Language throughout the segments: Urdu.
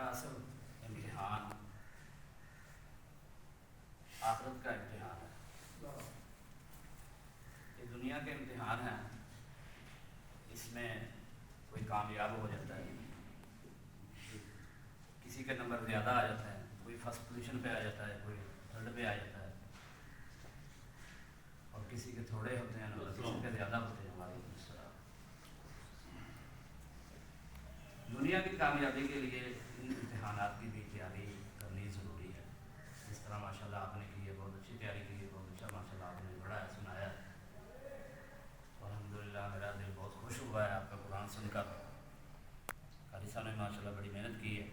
ہمارا اصل امتحان آخرت کا امتحان ہے. یہ دنیا کے امتحان ہیں، اس میں کوئی کامیاب ہو جاتا ہے، کسی کا نمبر زیادہ آ جاتا ہے، کوئی فرسٹ پوزیشن پہ آ جاتا ہے، کوئی تھرڈ پہ آ جاتا ہے، اور کسی کے تھوڑے ہوتے ہیں نمبر، کسی کے زیادہ ہوتے ہیں. ہماری اس طرح دنیا کی کامیابی کے لیے ان امتحانات کی بھی تیاری کرنی ضروری ہے. جس طرح ماشاء اللہ آپ نے کی ہے، بہت اچھی تیاری کی ہے، بہت اچھا ماشاء اللہ آپ نے پڑھا ہے، سنایا ہے. الحمدللہ میرا دل بہت خوش ہوا ہے آپ کا قرآن سن کر. قاری صاحب نے ماشاء اللہ بڑی محنت کی ہے،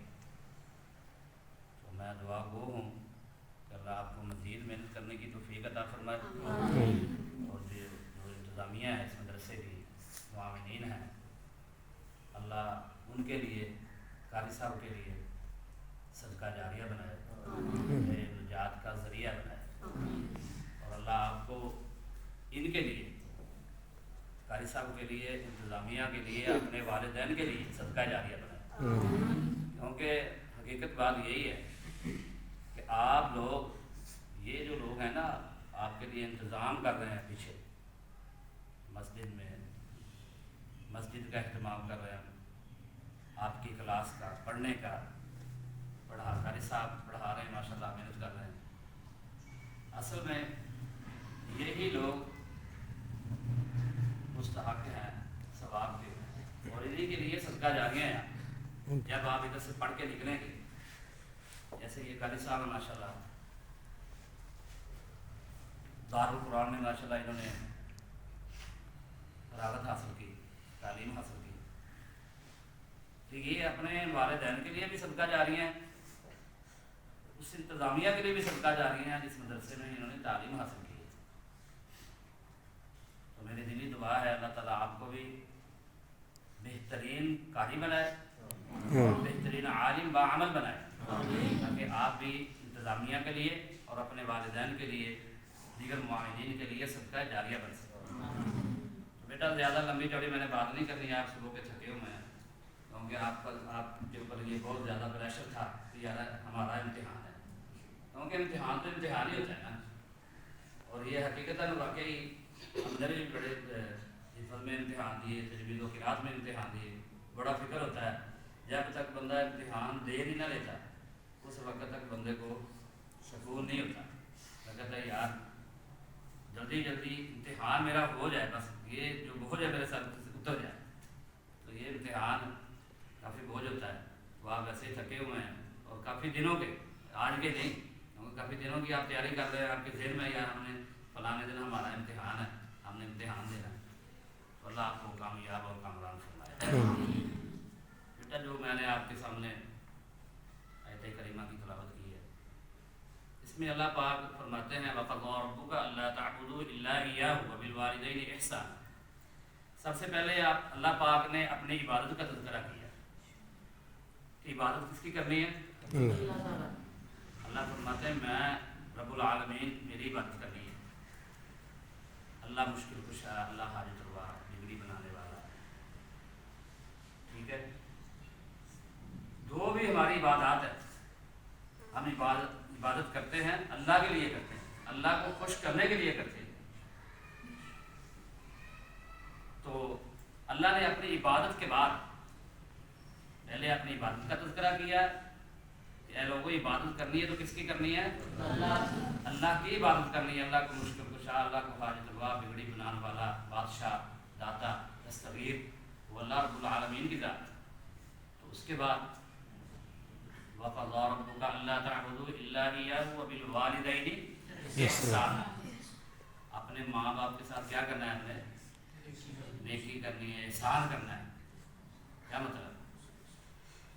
تو میں دعا گو ہوں کہ اللہ آپ کو مزید محنت کرنے کی توفیق عطا فرمائے. اور جو انتظامیہ ہے اس مدرسے کی، معاونین ہیں، اللہ ان کے لیے، قاری صاحب کے لیے صدقہ جاریہ بنائے، نجات کا ذریعہ بنائے. اور اللہ آپ کو ان کے لیے، قاری صاحب کے لیے، انتظامیہ کے لیے، اپنے والدین کے لیے صدقہ جاریہ بنائے. کیونکہ حقیقت بات یہی ہے کہ آپ لوگ، یہ جو لوگ ہیں نا، آپ کے لیے انتظام کر رہے ہیں، پیچھے مسجد میں مسجد کا اہتمام کر رہے ہیں، آپ کی کلاس کا، پڑھنے کا، قاری صاحب پڑھا رہے ہیں، ماشاء اللہ محنت کر رہے ہیں. اصل میں یہی لوگ مستحق ہیں ثواب کے، اور انہی کے لیے صدقہ جاریہ ہیں. جب آپ ادھر سے پڑھ کے نکلیں گے، جیسے یہ قاری صاحب ہیں ماشاء اللہ، دارالقرآن میں ماشاء اللہ انہوں نے فراغت حاصل کی، تعلیم حاصل کی، تو یہ اپنے والدین کے لیے بھی صدقہ جاریہ ہیں، اس انتظامیہ کے لیے بھی صدقہ جاریہ ہیں جس مدرسے میں انہوں نے تعلیم حاصل کی ہے. تو میری دلی دعا ہے اللہ تعالیٰ آپ کو بھی بہترین قاری بنائے اور بہترین عالم باعمل بنائے، تاکہ آپ بھی انتظامیہ کے لیے اور اپنے والدین کے لیے، دیگر معاونین کے لیے صدقہ جاریہ بن سکیں. تو بیٹا زیادہ لمبی چوڑی میں نے بات نہیں کرنی ہے، آپ صبح کے تھکے ہوئے ہیں، کیونکہ آپ کے اوپر یہ بہت زیادہ پریشر تھا کہ یار ہمارا امتحان ہے. کیونکہ امتحان تو امتحان ہی ہوتا ہے نا. اور یہ حقیقتاً واقعی ہم نے بھی بڑے حفظ میں امتحان دیے، تجوید و قرات میں امتحان دیے. بڑا فکر ہوتا ہے جب تک بندہ امتحان دے ہی نہ لیتا، اس وقت تک بندے کو سکون نہیں ہوتا. لگتا ہے یار جلدی جلدی امتحان میرا ہو جائے، بس یہ جو بوجھ ہے میرے سر سے اتر جائے. تو یہ امتحان کافی بوجھ ہوتا ہے. وہ آپ ویسے ہی تھکے ہوئے ہیں، اور کافی دنوں کے، آج کے نہیں، کیونکہ کافی دنوں کی آپ تیاری کر رہے ہیں. آپ کے ذہن میں یار ہم نے فلانے دن ہمارا امتحان ہے، ہم نے امتحان دینا ہے. تو اللہ آپ کو کامیاب اور کامران فرمائے. بیٹا جو میں نے آپ کے سامنے آیت کریمہ کی تلاوت کی ہے، اس میں اللہ پاک فرماتے ہیں وَقَضَىٰ رَبُّكَ أَلَّا تَعْبُدُوا إِلَّا إِيَّاهُ وَبِالْوَالِدَيْنِ إِحْسَانًا. سب سے پہلے اللہ پاک نے اپنی عبادت کا تذکرہ کیا کہ عبادت کس کی کرنی ہے؟ اللہ فرماتے ہیں میں رب العالمین، میری عبادت کرنی ہے. اللہ مشکل کشا، اللہ حاجت روا، بگڑی بنانے والا. ٹھیک ہے، جو بھی ہماری عبادات ہے، ہم عبادت کرتے ہیں اللہ کے لیے کرتے ہیں، اللہ کو خوش کرنے کے لیے کرتے ہیں. تو اللہ نے اپنی عبادت کے بعد پہلے اپنی عبادت کا تذکرہ کیا کہ اے لوگوں عبادت کرنی ہے تو کس کی کرنی ہے؟ اللہ کی عبادت کرنی ہے. اللہ کو مشکل کشا، اللہ کو حاجت روا، بگڑی بنانے والا، بادشاہ، داتا، دستگیر، وہ اللہ رب العالمین کی ذات. تو اس کے بعد وَقَضَىٰ رَبُّكَ أَلَّا تَعْبُدُوا إِلَّا إِيَّاهُ وَبِالْوَالِدَيْنِ إِحْسَانًا. اپنے ماں باپ کے ساتھ کیا کرنا ہے؟ ہم نے نیکی کرنی ہے، احسان کرنا ہے. کیا مطلب؟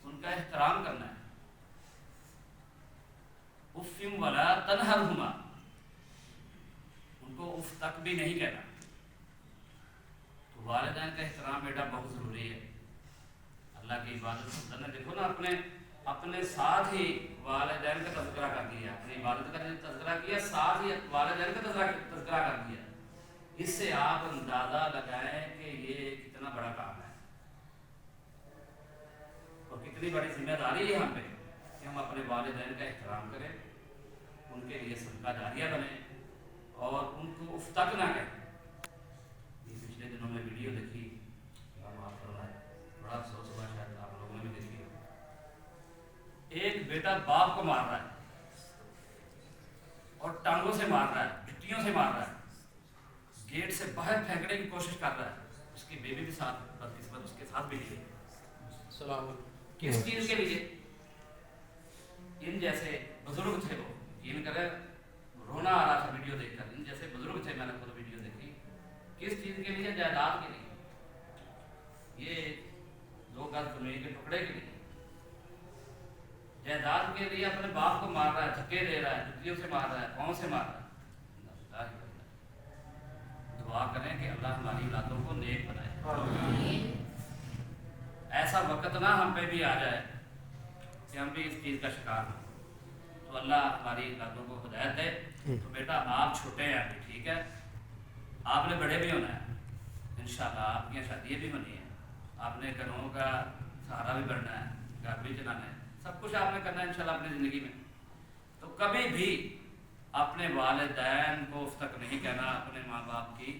ان کا احترام کرنا ہے. اُفٍّ وَلَا تَنْهَرْهُمَا، ان کو اف تک بھی نہیں کہنا. تو والدین کا احترام بیٹا بہت ضروری ہے. اللہ کی عبادت کرنا، دیکھو نا اپنے ساتھ ہی والدین کا تذکرہ کر دیا، اپنی عبادت کا تذکرہ کیا، ساتھ ہی والدین کا تذکرہ کر دیا. اس سے آپ اندازہ لگائیں کہ یہ کتنا بڑا کام ہے اور کتنی اتنی بڑی ذمہ داری ہے ہم پہ کہ ہم اپنے والدین کا احترام کریں، ان کے لیے صدقہ جاریہ بنیں اور ان کو اف تک نہ کہیں۔ پچھلے دنوں میں ویڈیو دیکھی، معاف فرمائے، بڑا افسوس ہوا، شاید آپ لوگوں نے بھی دیکھی ہو۔ ایک بیٹا باپ کو مار رہا ہے اور ٹانگوں سے مار رہا ہے، جتیوں سے مار رہا ہے، گیٹ سے باہر پھینکنے کی کوشش کر رہا ہے، اس کی بیوی بھی ساتھ، بدقسمت اس کے ساتھ بھی نہیں ہے۔ کس چیز کے لیے؟ ان جیسے بزرگ تھے، وہ یقین کرے رونا آ رہا تھا ویڈیو دیکھ کر، ان جیسے بزرگ تھے، میں نے خود ویڈیو دیکھی، کس چیز کے لیے؟ جائیداد کے لیے، یہ 2 گز زمین کے ٹکڑے کے لیے، جائیداد کے لیے اپنے باپ کو مار رہا ہے، دھکے دے رہا ہے، جتیوں سے مار رہا ہے، پاؤں سے مار رہا ہے۔ دعا کریں کہ اللہ ہماری اولادوں کو نیک بنائے، ایسا وقت نہ ہم پہ بھی آ جائے کہ ہم بھی اس چیز کا شکار ہوں۔ تو اللہ ہماری اولادوں کو ہدایت دے۔ تو بیٹا آپ چھوٹے ہیں ابھی، ٹھیک ہے، آپ نے بڑے بھی ہونا ہے، انشاءاللہ آپ کی شادی بھی ہونی ہے، آپ نے گھروں کا سہارا بھی بننا ہے، گھر بھی چلانا ہے، سب کچھ آپ نے کرنا ہے انشاءاللہ اپنی زندگی میں۔ تو کبھی بھی اپنے والدین کو اف تک نہیں کہنا، اپنے ماں باپ کی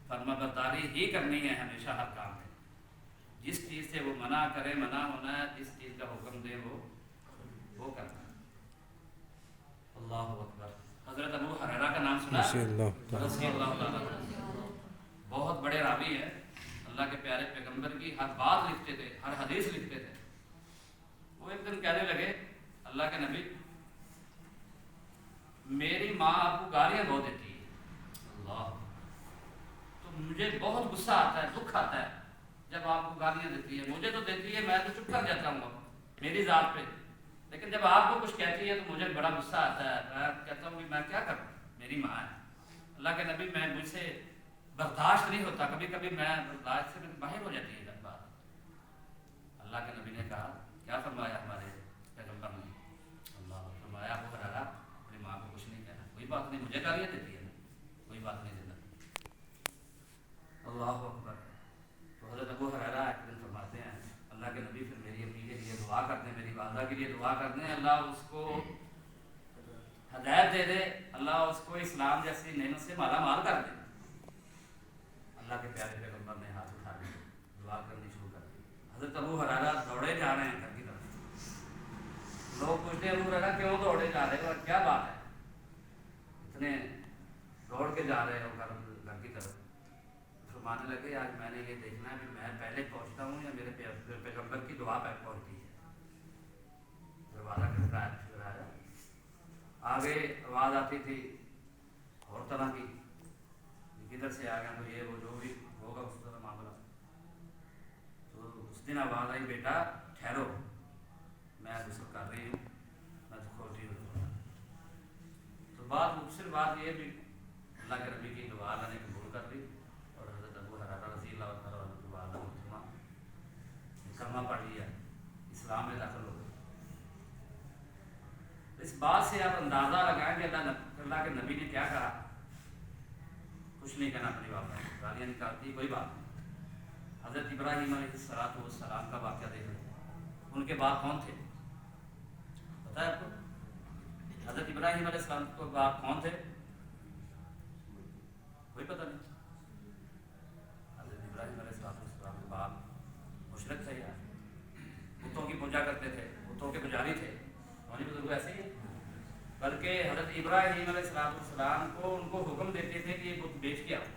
فرما برداری ہی کرنی ہے ہمیشہ ہر کام میں۔ جس چیز سے وہ منع کرے منع ہونا ہے، جس چیز کا حکم دے وہ کرنا ہے۔ اللہ اکبر۔ حضرت ابو ہریرہ کا نام سنا ہے؟ رضی اللہ تعالیٰ عنہ، بہت بڑے راوی ہیں، اللہ کے پیارے پیغمبر کی ہر بات لکھتے تھے، ہر حدیث لکھتے تھے۔ وہ ایک دن کہنے لگے، اللہ کے نبی میری ماں آپ کو گالیاں بہت دیتی ہے، اللہ، تو مجھے بہت غصہ آتا ہے، دکھ آتا ہے جب آپ کو گالیاں دیتی ہے، مجھے تو دیتی ہے میں تو چپ کر جاتا ہوں میری ذات پہ، لیکن جب آپ کو کچھ کہتی ہے تو مجھے بڑا غصہ آتا ہے، میں کہتا ہوں کہ میں کیا کروں، میری ماں ہے۔ اللہ کے نبی میں مجھ سے برداشت نہیں ہوتا، کبھی کبھی میں برداشت سے باہر ہو جاتی ہے جب بات۔ اللہ کے نبی نے کہا، کیا فرمایا ہمارے پیغمبر نے؟ اللہ فرمایا، ابو ہریرہ اپنی ماں کو کچھ نہیں کہنا، کوئی بات نہیں، مجھے گالیاں دیتی ہے کوئی بات نہیں دینا۔ اللہ اکبر۔ تو حضرت ابو ہریرہ ایک دن فرماتے ہیں، اللہ کے نبی پھر میری امی کے لیے دعا کرتے ہیں، میری والدہ کے لیے دعا کرتے ہیں، اللہ اس کو ہدایت دے دے، اللہ اس کو اسلام جیسی نعمت سے مالا مال کر دے۔ اللہ کے پیارے پیغمبر نے ہاتھ اٹھا کے دعا کرنی شروع کر دی۔ حضرت ابو ہریرہ دوڑے جا رہے ہیں گھر کی طرف۔ لوگ پوچھتے ہیں ابو ہریرہ کیوں دوڑے جا رہے ہو، کیا بات ہے، اتنے دوڑ کے جا رہے ہو گھر کی طرف؟ فرمانے لگے، آج میں نے یہ دیکھنا ہے کہ میں پہلے پہنچتا ہوں یا میرے پیغمبر کی دعا پہ پہنچتی ہے۔ دروازہ کھٹکایا، آگے آواز آتی تھی اور طرح کی، کدھر سے آ گیا، تو یہ وہ جو بھی ہوگا اس طرح معاملہ۔ تو اس دن آواز آئی، بیٹا ٹھہرو، میں غسل کر رہی ہوں، میں تو کھول رہی ہوں۔ تو بات مختصر بات یہ بھی اللہ کے نبی کی دعا اللہ نے قبول کر دی، اور حضرت ابو ہریرہ رضی اللہ تعالیٰ عنہ کی دعا کلمہ پڑھ لیا، اسلام میں داخل ہو گئے۔ اس بات سے آپ اندازہ لگائیں کہ اللہ کے نبی نے کیا کہا، کچھ نہیں کہنا اپنی بات میں، گالیاں نکالتی کوئی بات نہیں۔ حضرت ابراہیم علیہ السلام کا واقعہ دیکھ لیں، ان کے باپ کون تھے پتہ ہے آپ کو؟ حضرت ابراہیم علیہ السلام کے باپ کون تھے؟ کوئی پتہ نہیں۔ حضرت ابراہیم علیہ السلام کے باپ مشرک تھے یار، بتوں کی پوجا کرتے تھے، بتوں کے پجاری تھے، ہماری بزرگ ایسے ہی ہے۔ بلکہ حضرت ابراہیم علیہ السلام کو ان کو حکم دیتے تھے کہ یہ بت بیچ کے آؤ۔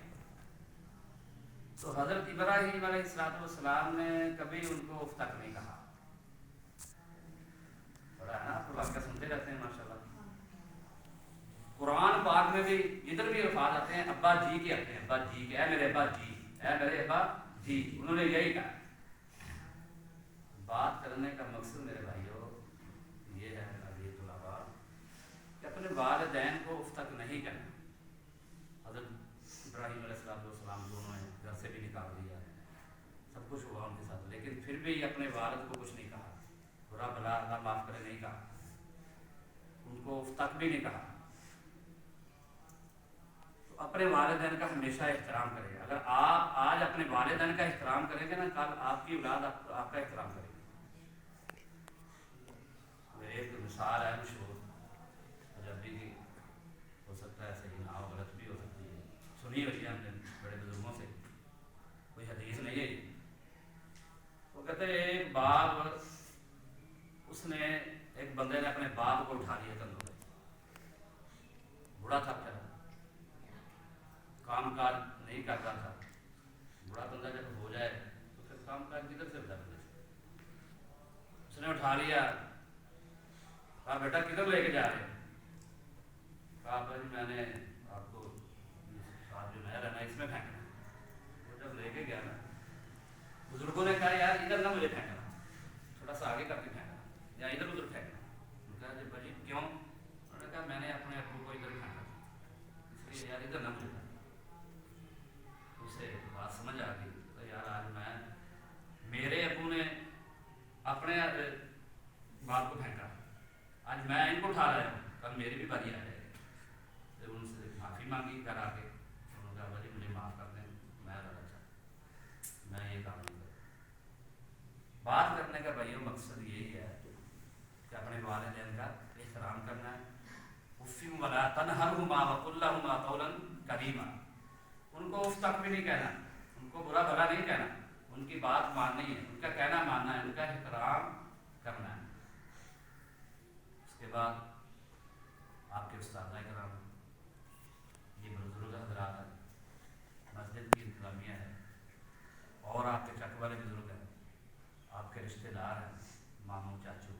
تو حضرت ابراہیم علیہ السلام نے کبھی ان کو اف تک نہیں کہا۔ بڑا ہے نا، آپ واقعہ سنتے رہتے ہیں ماشاءاللہ۔ قرآن پاک میں بھی جدھر بھی الفاظ آتے ہیں ابا جی کے آتے ہیں، ابا جی کے، اے میرے ابا جی، اے میرے ابا جی، انہوں نے یہی کہا۔ بات کرنے کا مقصد میرے بھائیوں یہ ہے عزیز طلباء کہ اپنے والدین کو اف تک نہیں کرنا۔ حضرت ابراہیم علیہ السلام دونوں نے گھر سے بھی نکال دیا، سب کچھ ہوا ان کے ساتھ، لیکن پھر بھی اپنے والد کو کچھ نہیں کہا، برا بھلا اللہ معاف کرے نہیں کہا، ان کو اف تک بھی نہیں کہا۔ تو اپنے والدین کا ہمیشہ احترام کرے۔ اگر آپ آج اپنے والدین کا احترام کریں گے نا، کل آپ کی اولاد آپ کا احترام کرے گی۔ مثال ہے مشہور پنجابی کی، ہو سکتا ہے صحیح نہ ہو، غلط بھی ہو سکتی ہے، سنی ہوئی ہے ہم نے بڑے بزرگوں سے، کوئی حدیث نہیں ہے یہ۔ وہ کہتے ہیں ایک باپ، اس نے ایک بندے نے اپنے باپ کو اٹھا لیا کندھوں پہ، بوڑھا تھا کیا، کام کاج نہیں کرتا تھا، بوڑھا بندہ جب ہو جائے تو پھر کام کاج کدھر سے ہوتا ہے؟ اس نے اٹھا لیا، کہا بیٹا کدھر لے کے جا رہے ہیں؟ کہا بھائی میں نے آپ کو ساتھ جو نہر ہے نا اس میں پھینکنا ہے۔ وہ جب لے کے گیا نا، بزرگوں نے کہا یار ادھر نہ مجھے پھینکنا، تھوڑا سا آگے کر کے پھینکنا یا ادھر ادھر پھینکنا۔ انہوں نے کہا جی بھائی کیوں؟ انہوں نے کہا میں نے اپنے ابو کو ادھر پھینکا، اس لیے یار ادھر نہ مجھے پھینکنا۔ اسے بات سمجھ آ گئی تو یار آج میں، میرے ابو نے اپنے باپ کو پھینکا، آج میں ان کو اٹھا رہا ہوں، کل میری بھی باری آ جائے گی۔ جب ان سے معافی مانگی گھر آ کے، انہوں نے کہا بھائی مجھے معاف کر دیں، میں میں یہ کام نہیں کرتا۔ بات کرنے کا بھائیوں مقصد یہی ہے کہ اپنے والدین کا احترام کرنا ہے۔ اف ولا تنہرہما وقل لہما قولا کریما، ان کو اف تک بھی نہیں کہنا، ان کو برا بھلا نہیں کہنا، ان کی بات ماننی ہے، ان کا کہنا ماننا ہے، ان کا احترام کرنا ہے۔ اس کے بعد آپ کے استاد کرام، یہ بزرگ حضرات ہیں، مسجد کی انتظامیہ ہے، اور آپ کے چک والے بزرگ ہیں، آپ کے رشتہ دار ہیں، ماموں چاچو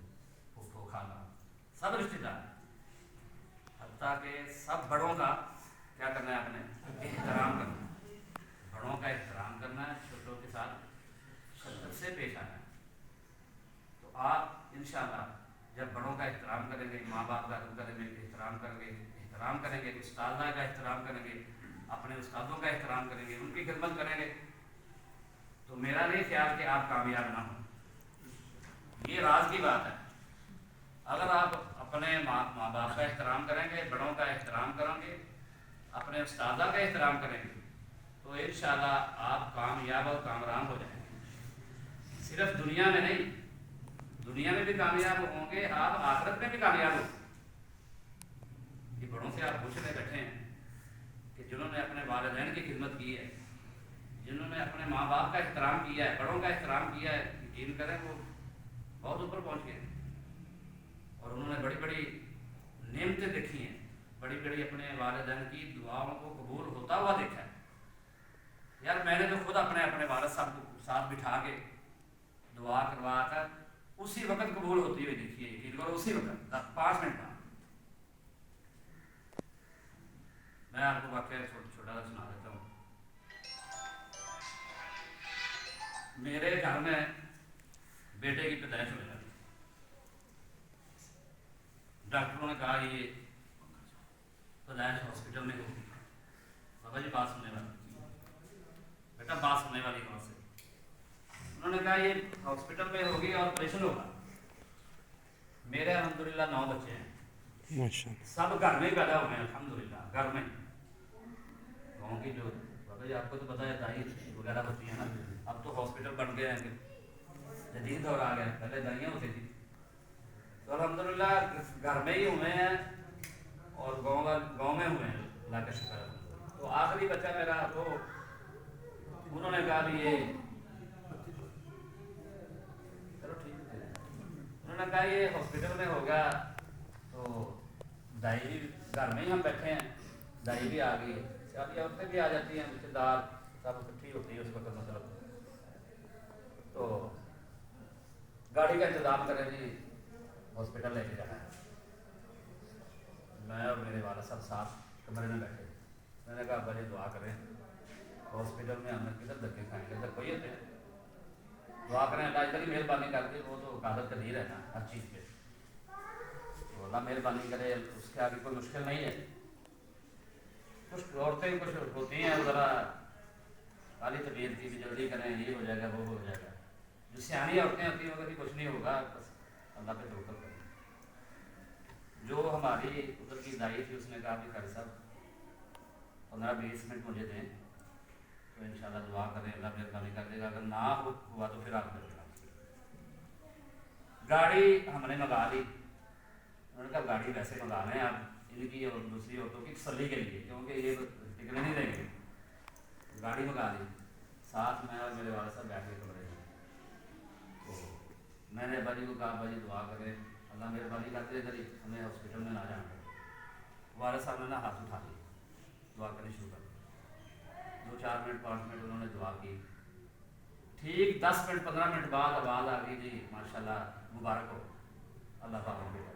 پھپھو خالہ، سب رشتہ دار، حتیٰ کہ سب بڑوں کا کیا کرنا ہے، آپ نے احترام کرنا ہے، بڑوں کا احترام کرنا ہے، چھوٹوں کے ساتھ شدت سے پیش آنا ہے۔ تو آپ انشاءاللہ جب بڑوں کا احترام کریں گے، ماں باپ کا احترام کریں گے، استادہ کا احترام کریں گے، اپنے استادوں کا احترام کریں گے، ان کی خدمت کریں گے، تو میرا نہیں خیال کہ آپ کامیاب نہ ہوں۔ یہ راز کی بات ہے۔ اگر آپ اپنے ماں باپ کا احترام کریں گے، بڑوں کا احترام کریں گے، اپنے استادہ کا احترام کریں گے، تو انشاءاللہ آپ کامیاب اور کامران ہو جائیں گے۔ صرف دنیا میں نہیں، دنیا میں بھی کامیاب ہوں گے، آپ آخرت میں بھی کامیاب ہوں گے۔ یہ بڑوں سے آپ پوچھنے بیٹھے ہیں کہ جنہوں نے اپنے والدین کی خدمت کی ہے، جنہوں نے اپنے ماں باپ کا احترام کیا ہے، بڑوں کا احترام کیا ہے، یقین کریں وہ بہت اوپر پہنچ گئے، اور انہوں نے بڑی بڑی نعمتیں دیکھی ہیں، بڑی بڑی اپنے والدین کی دعاؤں کو قبول ہوتا ہوا دیکھا ہے۔ یار میں نے تو خود اپنے والد صاحب کو ساتھ بٹھا کے دعا کروا کر اسی وقت قبول ہوتی ہوئی دیکھی ہے، یقین کرو اسی وقت 5 منٹ بعد۔ میں آپ کو واقعہ چھوٹا سا سنا دیتا ہوں۔ میرے گھر میں بیٹے کی پیدائش ہو جاتی، ڈاکٹروں نے کہا یہ پیدائش ہاسپٹل میں ہوگی۔ بابا جی بات سننے والی، بیٹا بات سننے والی کون سے؟ انہوں نے کہا یہ ہاسپٹل میں ہوگی اور آپریشن ہوگا۔ میرے الحمدللہ 9 بچے ہیں، سب گھر میں ہی پیدا ہوئے ہیں، الحمدللہ گھر میں۔ گاؤں کی جو بابا جی آپ کو تو پتا ہے دائی وغیرہ ہوتی ہیں نا، اب تو ہاسپٹل بن گئے ہیں، جدید دور آ گیا، پہلے دائیاں ہوتی تھی۔ تو الحمدللہ گھر میں ہی ہوئے ہیں اور گاؤں میں ہوئے ہیں، اللہ کا شکر ہے۔ تو آخری بچہ میرا، تو انہوں نے کہا بھی یہ چلو ٹھیک ہے، انہوں نے کہا یہ ہاسپٹل میں ہوگا، تو دائی بھی گھر میں ہی ہم بیٹھے ہیں، دائی بھی آ گئی، شادی عورتیں بھی آ جاتی ہیں، رشتے دار سب اکٹھی ہوتی ہے اس وقت، مطلب تو گاڑی کا انتظام کریں جی، ہاسپٹل لے کے جانا ہے۔ میں اور میرے والد صاحب ساتھ کمرے میں بیٹھے، میں نے کہا ابا جی دعا کریں، ہاسپٹل میں ہم نے کدھر دھکے کھائیں گے، ادھر کوئی ہوتے ہیں، دعا کریں اللہ ادھر ہی مہربانی کر کے، وہ تو قادر قدیر ہے نا ہر چیز پہ، تو اللہ مہربانی کرے، اس کے آگے کوئی مشکل نہیں ہے۔ کچھ عورتیں کچھ ہوتی ہیں ذرا کالی طبیعت کی، بھی جلدی کریں، یہ ہو جائے گا وہ ہو جائے گا، جو سیانی عورتیں ہوتی ہیں وہ کبھی کچھ نہیں ہوگا، بس اللہ پہ توکل کریں۔ جو ہماری ادھر کی دائی تھی اس نے کہا کہ قاری صاحب 15-20 منٹ مجھے دیں، تو انشاءاللہ دعا کریں، اللہ مہربانی کر دے گا، اگر نہ ہوا تو پھر آپ کر دینا۔ گاڑی ہم نے منگا لی، انہوں نے کہا گاڑی ویسے منگا رہے ہیں آپ ان کی اور دوسری عورتوں کی تسلی کے لیے، کیونکہ یہ ٹکنے نہیں دیں گے، گاڑی منگا دی، ساتھ میں اور میرے والد صاحب بیٹھ کے کمرے میں۔ تو میں نے ابا جی کو کہا ابا جی دعا کریں، اللہ مہربانی کرتے ادھر ہی ہمیں ہاسپٹل میں نہ جانا۔ والد صاحب نے نا ہاتھ اٹھا لیا، دعا کرنی شروع کر دی، 2-4 منٹ 5 منٹ انہوں نے دعا کی، ٹھیک 10 منٹ 15 منٹ بعد آواز آ گئی جی ماشاءاللہ مبارک ہو، اللہ پاک ہم کو۔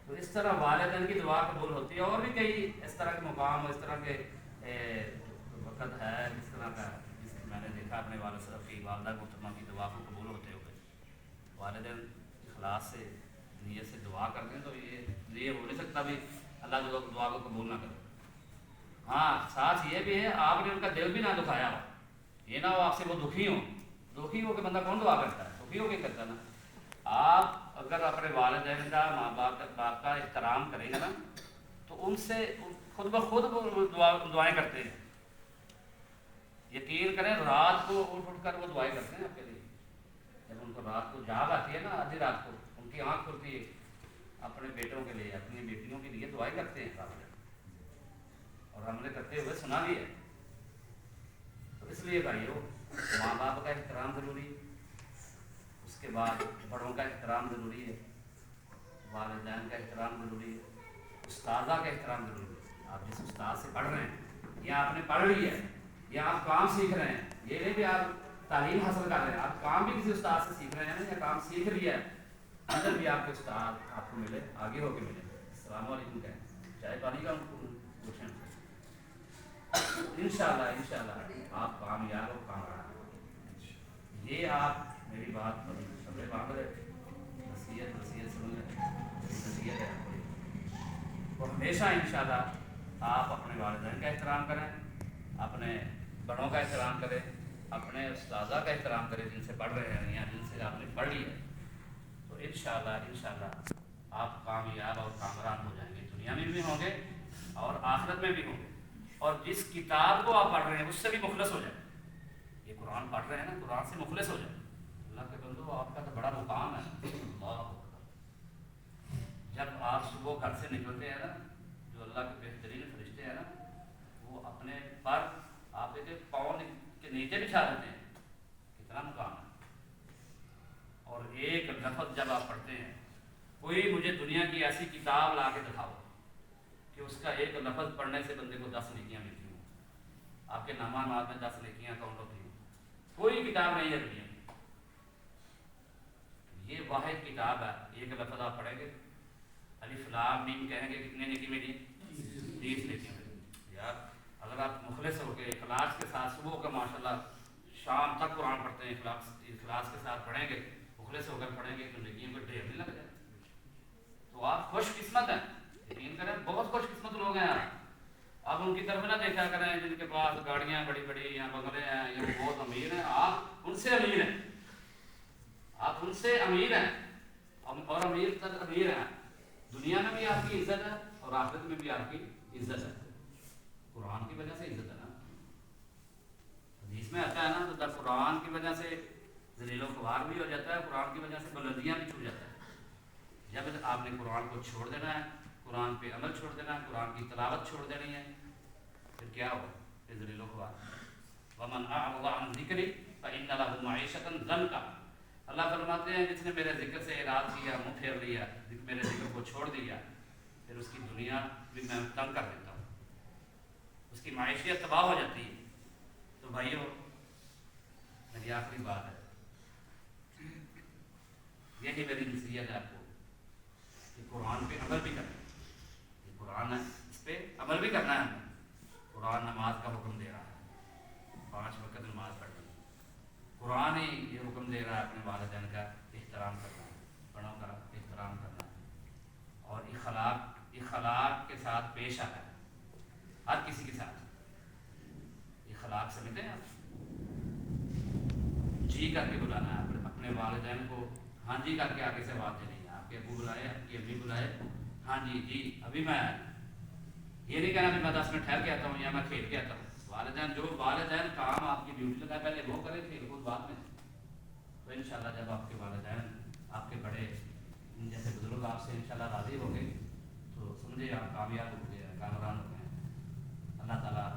تو اس طرح والدین کی دعا قبول ہوتی ہے، اور بھی کئی اس طرح کے مقام اس طرح کے وقت ہے جس طرح کا جس میں نے دیکھا اپنے والد صاحب کی والدہ محترمہ کی دعا کو قبول ہوتے ہوئے، والدین اخلاص سے نیت سے دعا کرتے ہیں، تو یہ ہو نہیں سکتا بھی اللہ دعا کو قبول نہ کرے۔ ہاں ساتھ یہ بھی ہے آپ نے ان کا دل بھی نہ دکھایا ہو، یہ نہ ہو آپ سے وہ دکھی ہو کہ بندہ کون دعا کرتا ہے، دکھی ہو کے کرتا ہے نا۔ آپ اگر اپنے والدین کا ماں باپ کا احترام کریں گے نا تو ان سے خود بخود وہ دعائیں کرتے ہیں، یقین کریں رات کو اٹھ کر وہ دعائیں کرتے ہیں آپ کے لیے۔ جب ان کو رات کو جاگ آتی ہے نا آدھی رات کو ان کی آنکھ کھلتی ہے، اپنے بیٹوں کے لیے اپنی بیٹیوں کے لیے دعائیں کرتے ہیں رات کو، اور ہم نے کرتے ہوئے سنا بھی ہے۔ تو اس لیے بھائیو ماں باپ کا احترام ضروری ہے، اس کے بعد بڑوں کا احترام ضروری ہے، والدین کا احترام ضروری ہے، استاذہ کا احترام ضروری ہے۔ آپ جس استاد سے پڑھ رہے ہیں یا آپ نے پڑھ لی ہے یا آپ کام سیکھ رہے ہیں، یہ نہیں بھی آپ تعلیم حاصل کر رہے ہیں، آپ کام بھی کسی استاد سے سیکھ رہے ہیں یا کام سیکھ لیا ہے، اندر بھی آپ کے استاد آپ کو ملے، آگے ہو کے ملے، السلام علیکم کہیں، چائے پانی کا پوچھیں، انشاءاللہ آپ کامیاب ہو کامران۔ یہ آپ میری بات پر سمجھے مانگ رہے، نصیحت سن لیں، نصیحت ہے اور ہمیشہ انشاءاللہ آپ اپنے والدین کا احترام کریں، اپنے بڑوں کا احترام کریں، اپنے استاذہ کا احترام کریں جن سے پڑھ رہے ہیں یا جن سے آپ نے پڑھ لی ہے، تو انشاءاللہ آپ کامیاب اور کامران ہو جائیں گے، دنیا میں بھی ہوں گے اور آخرت میں بھی ہوں گے، اور جس کتاب کو آپ پڑھ رہے ہیں اس سے بھی مخلص ہو جائیں۔ یہ قرآن پڑھ رہے ہیں نا، قرآن سے مخلص ہو جائیں۔ اللہ کے بندو آپ کا تو بڑا مقام ہے، اللہ اکبر۔ جب آپ صبح گھر سے نکلتے ہیں نا، جو اللہ کے بہترین فرشتے ہیں نا، وہ اپنے پر آپ کے پاؤں کے نیچے بچھا دیتے ہیں، کتنا مقام ہے۔ اور ایک لفظ جب آپ پڑھتے ہیں، کوئی مجھے دنیا کی ایسی کتاب لا کے دکھاؤ کہ اس کا ایک لفظ پڑھنے سے بندے کو 10 نیکیاں ملتی ہوں، آپ کے نامات میں 10 نیکیاں کاؤنٹ ہوتی ہیں، کوئی کتاب نہیں ہے دنیا میں۔ یہ واحد کتاب ہے، ایک لفظ آپ پڑھیں گے الف لام میم کہیں گے کتنے نیکی ملی؟ 30 نیکیاں ملی۔ یار اگر آپ مخلص ہو کے اخلاص کے ساتھ صبح کا ماشاءاللہ شام تک قرآن پڑھتے ہیں، اخلاص کے ساتھ پڑھیں گے، مخلص ہو کر پڑھیں گے تو نیکیوں کو ڈھیر نہیں لگ جائے، تو آپ خوش قسمت ہیں، یقین کریں بہت خوش قسمت لوگ ہیں آپ۔ آپ ان کی طرف نہ دیکھا کریں جن کے پاس گاڑیاں بڑی بڑی یا بنگلے ہیں یا بہت امیر ہیں، آپ ان سے امیر ہیں، آپ ان سے امیر ہیں اور امیر تک امیر ہیں۔ دنیا میں بھی آپ کی عزت ہے اور آخرت میں بھی آپ کی عزت ہے، قرآن کی وجہ سے عزت ہے نا۔ حدیث میں آتا ہے نا، تو جب قرآن کی وجہ سے ذلیل و خوار بھی ہو جاتا ہے، قرآن کی وجہ سے بلندیاں بھی چھو جاتا ہے۔ جب آپ نے قرآن کو چھوڑ دینا ہے، قرآن پہ عمل چھوڑ دینا ہے، قرآن کی تلاوت چھوڑ دینی ہے، پھر کیا ہو؟ پھر ذلیل و خوار۔ وَمَنْ أَعْرَضَ عَنْ ذِكْرِي فَإِنَّ لَهُ مَعِيشَةً ضَنْكًا۔ اللہ فرماتے ہیں جس نے میرے ذکر سے اعراض کیا، منہ پھیر لیا، میرے ذکر کو چھوڑ دیا، پھر اس کی دنیا بھی میں تنگ کر دیتا ہوں، اس کی معیشت تباہ ہو جاتی ہے۔ تو بھائیو میری آخری بات ہے، یہی میری نصیحت ہے آپ کو کہ قرآن پہ عمل بھی کرنا ہے، یہ قرآن ہے اس پہ عمل بھی کرنا ہے ہمیں۔ قرآن نماز کا حکم دے رہا ہے، 5 وقت نماز پڑھنی، قرآن ہی یہ حکم دے رہا ہے اپنے والدین کا احترام کرنا، بڑوں کا احترام کرنا اور اخلاق کے ساتھ پیش آنا ہے ہر کسی کے ساتھ۔ اخلاق سمجھتے ہیں آپ؟ جی کر کے بلانا ہے اپنے والدین کو، ہاں جی کر کے آگے سے آواز دینی ہے۔ آپ کے ابو بلائے، آپ کی امی بلائے، ہاں جی ابھی میں آیا، یہ نہیں کہنا کہ میں 10 منٹ ٹھہر کے آتا ہوں یا میں کھیل کے آتا ہوں۔ والدین کام آپ کی ڈیوٹی لگا پہلے وہ کریں، کھیل کود بعد میں۔ تو انشاءاللہ جب آپ کے والدین آپ کے بڑے جیسے بزرگ آپ سے انشاءاللہ راضی ہو گئے تو سمجھے آپ کامیاب ہو گئے، کامران ہو گئے۔ اللہ تعالیٰ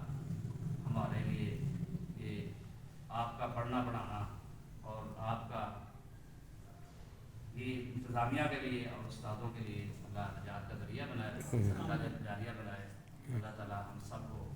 ہمارے لیے یہ آپ کا پڑھنا پڑھانا اور آپ کا یہ انتظامیہ کے لیے اور استادوں کے لیے اللہ نجات کا ذریعہ بنائے، صدقہ جاریہ بنائے۔ اللہ تعالیٰ ہم سب کو